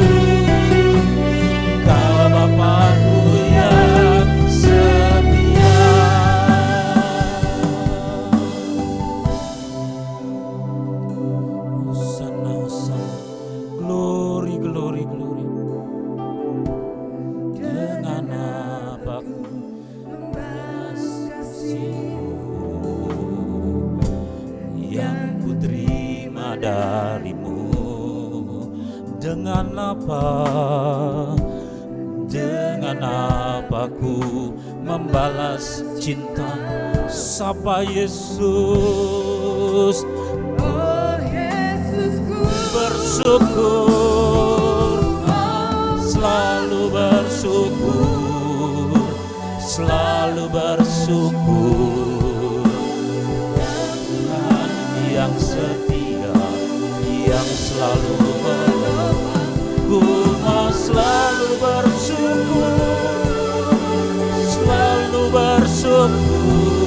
Kau Bapakku yang setia. Hosana, hosana, glory, glory, glory. Dengan apaku membalas kasih-Mu yang ku terima darimu. Dengan apaku membalas cinta, sapa Yesus. Oh Yesusku, Bersyukur, selalu bersyukur, selalu bersyukur. Tuhan yang setia, yang selalu menolong. Ku mau selalu bersyukur, selalu bersyukur.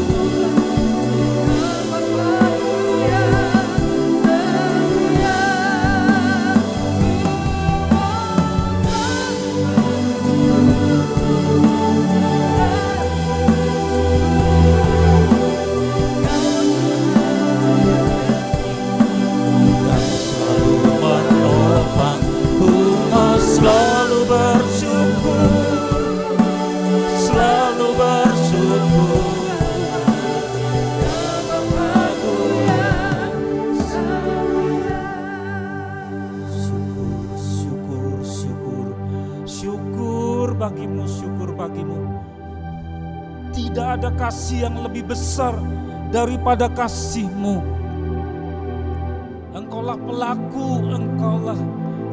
Dan selalu menopang. Ku mau selalu bersyukur, selalu bersyukur. Bapakku yang setia. Syukur, syukur, syukur, syukur bagimu, syukur bagimu. Tidak ada kasih yang lebih besar daripada kasih-Mu. Engkaulah pelaku, Engkaulah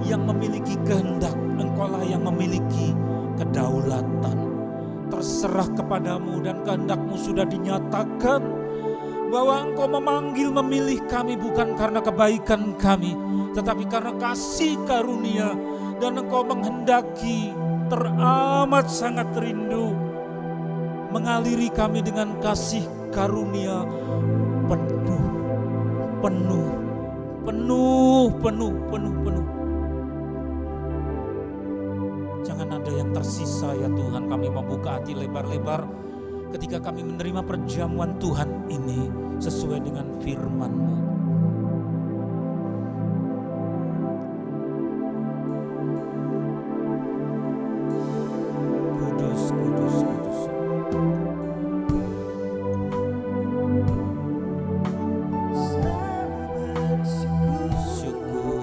yang memiliki kehendak, Engkaulah yang memiliki kedaulatan. Terserah kepadamu dan kehendak-Mu sudah dinyatakan bahwa Engkau memanggil, memilih kami bukan karena kebaikan kami, tetapi karena kasih karunia. Dan Engkau menghendaki, teramat sangat rindu, mengaliri kami dengan kasih karunia penuh, penuh, penuh, penuh, penuh, penuh. Jangan ada yang tersisa ya Tuhan, kami membuka hati lebar-lebar ketika kami menerima perjamuan Tuhan ini sesuai dengan firman-Mu. Kudus, kudus, kudus. Syukur.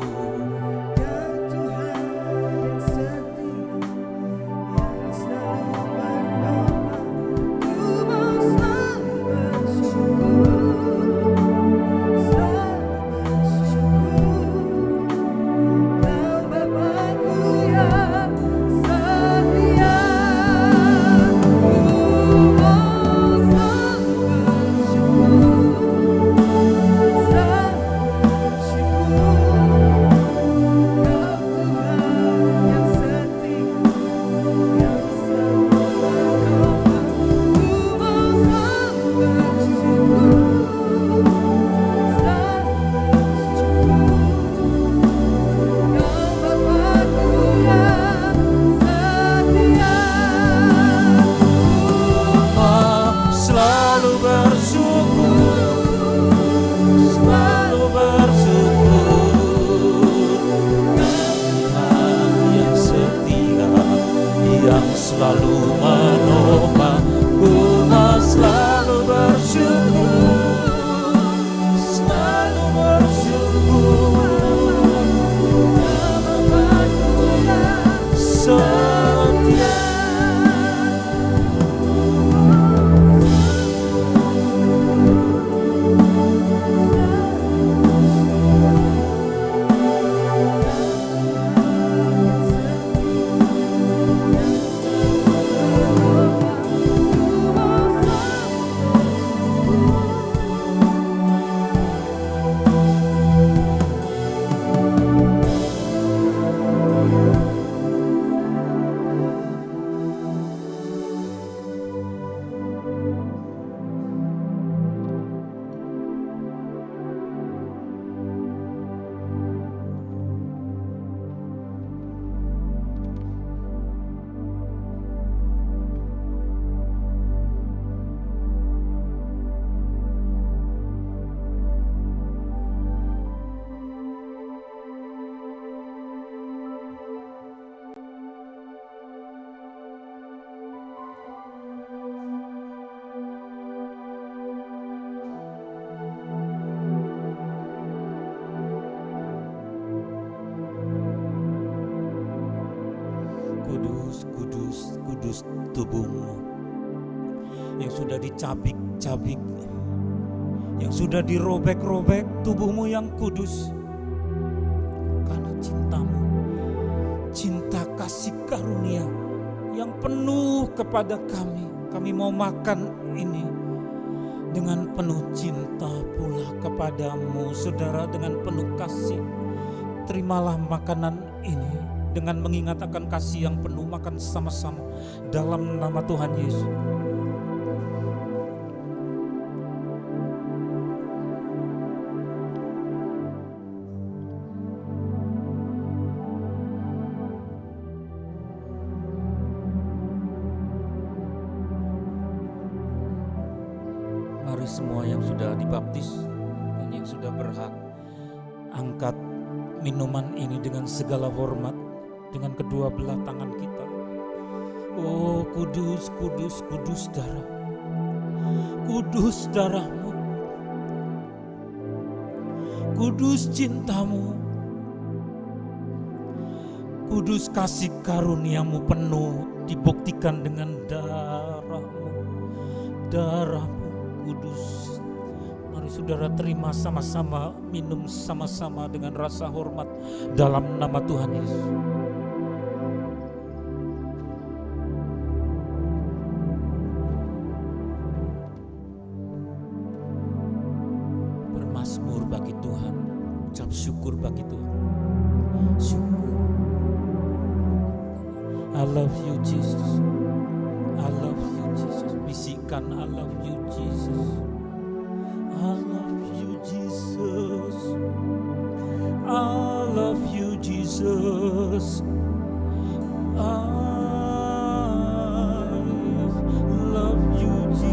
Selalu menopang, umat selalu bersyukur, selalu bersyukur. Setia. Kudus, kudus, kudus tubuhmu yang sudah dicabik-cabik, yang sudah dirobek-robek, tubuhmu yang kudus. Karena cintamu, cinta kasih karunia yang penuh kepada kami. Kami mau makan ini dengan penuh cinta pula kepadamu, saudara, dengan penuh kasih. Terimalah makanan ini dengan mengingat akan kasih yang penuh. Makan sama-sama dalam nama Tuhan Yesus. Mari semua yang sudah dibaptis dan yang sudah berhak, angkat minuman ini dengan segala hormat, dengan kedua belah tangan kita. Oh, kudus, kudus, kudus darah, kudus darahmu, kudus cintamu, kudus kasih karuniamu penuh dibuktikan dengan darahmu, darahmu kudus. Mari saudara terima sama-sama, minum sama-sama dengan rasa hormat dalam nama Tuhan Yesus. Bermazmur bagi Tuhan, ucap syukur bagi Tuhan. Syukur. I love you Jesus, I love you Jesus. Bisikan I love you Jesus, I love you Jesus, I love you Jesus, I love you Jesus.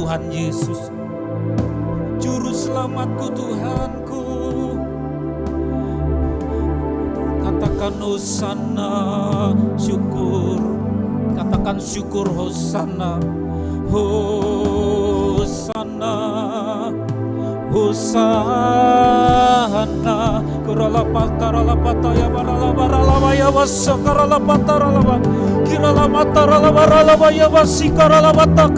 Tuhan Yesus. Juru selamatku, Tuhanku. Katakan hosana, syukur. Katakan syukur, hosana. Hosana, hosana. Karalapata ya baralaba ya wasa karalapata ralaba. Kiralamata ralaba ya wasi karalapata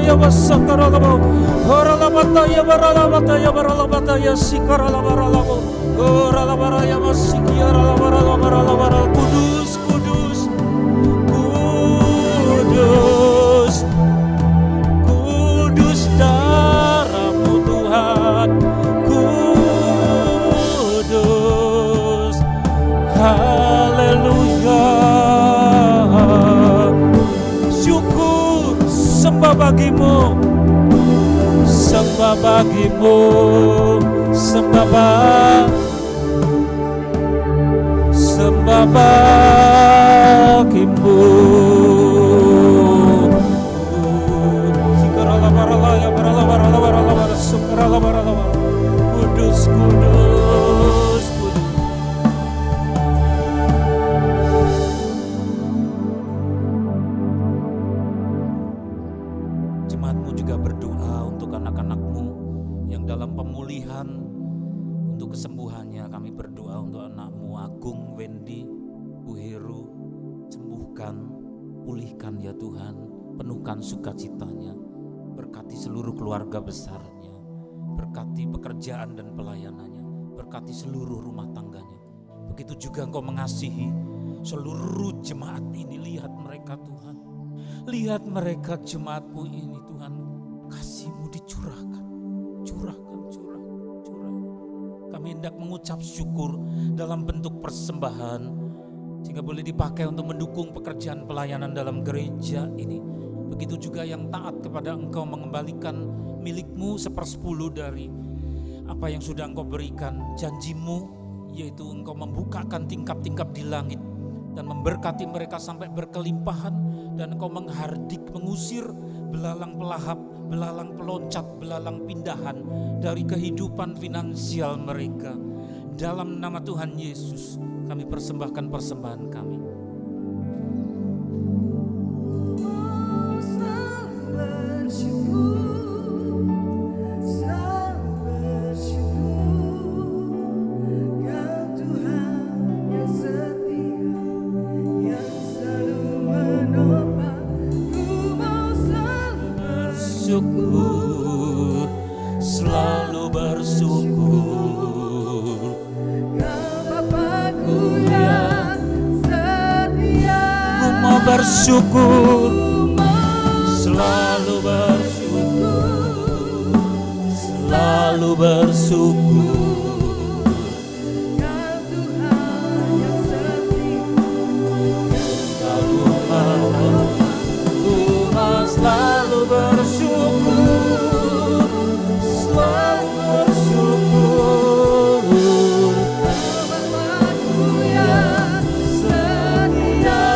ya wasa karalaba. Karalapata ya baralabata ya si karalabaralaba. Karalabara ya wasi karalabaralaba. Kudus, kudus, kudus. Kudus darah-Mu Tuhan, kudus, haleluya. Syukur, sembah bagimu, sembah bagimu, sembah bagimu. Kudus, kudus, kudus. Jemaatmu juga berdoa untuk anak-anakmu yang dalam pemulihan, untuk kesembuhannya. Kami berdoa untuk anakmu Agung, Wendy, Bu Heru, sembuhkan, pulihkan ya Tuhan, penuhkan sukacitanya. Berkati seluruh keluarga besarnya, berkati pekerjaan dan pelayanannya, berkati seluruh rumah tangganya. Begitu juga Engkau mengasihi seluruh jemaat ini. Lihat mereka Tuhan, lihat mereka jemaat-Mu ini Tuhan. Kasih-Mu dicurahkan, curahkan. Kami hendak mengucap syukur dalam bentuk persembahan, sehingga boleh dipakai untuk mendukung pekerjaan pelayanan dalam gereja ini. Begitu juga yang taat kepada Engkau, mengembalikan milik-Mu 1/10 dari apa yang sudah Engkau berikan. Janji-Mu yaitu Engkau membukakan tingkap-tingkap di langit dan memberkati mereka sampai berkelimpahan, dan Engkau menghardik, mengusir belalang pelahap, belalang peloncat, belalang pindahan dari kehidupan finansial mereka. Dalam nama Tuhan Yesus kami persembahkan persembahan kami. Bersyukur, selalu bersyukur. Bapakku yang setia, ku mau bersyukur, selalu bersyukur, selalu bersyukur. Selalu bersyukur, selalu bersyukur. Bapakku yang setia,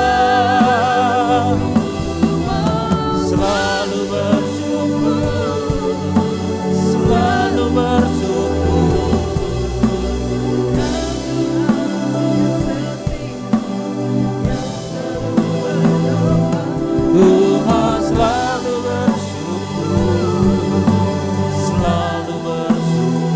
selalu bersyukur, selalu bersyukur. Tuhan selalu bersyukur, selalu bersyukur.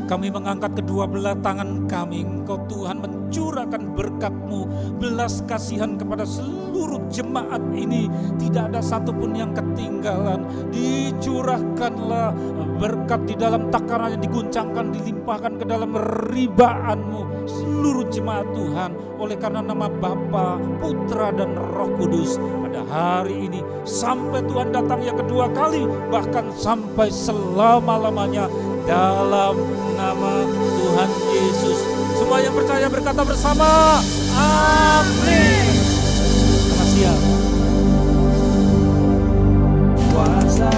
Kami mengangkat kedua belah tangan kami. Engkau Tuhan mencurahkan berkat-Mu, belas kasihan kepada seluruh jemaat ini. Tidak ada satupun yang ketinggalan. Dicurahkanlah berkat di dalam takarannya, diguncangkan, dilimpahkan ke dalam ribaan-Mu seluruh jemaat Tuhan. Oleh karena nama Bapa, Putra dan Roh Kudus pada hari ini sampai Tuhan datang yang kedua kali, bahkan sampai selama-lamanya, dalam nama Tuhan Yesus. Semua yang percaya berkata bersama, amin. Selamat siang. Kuasa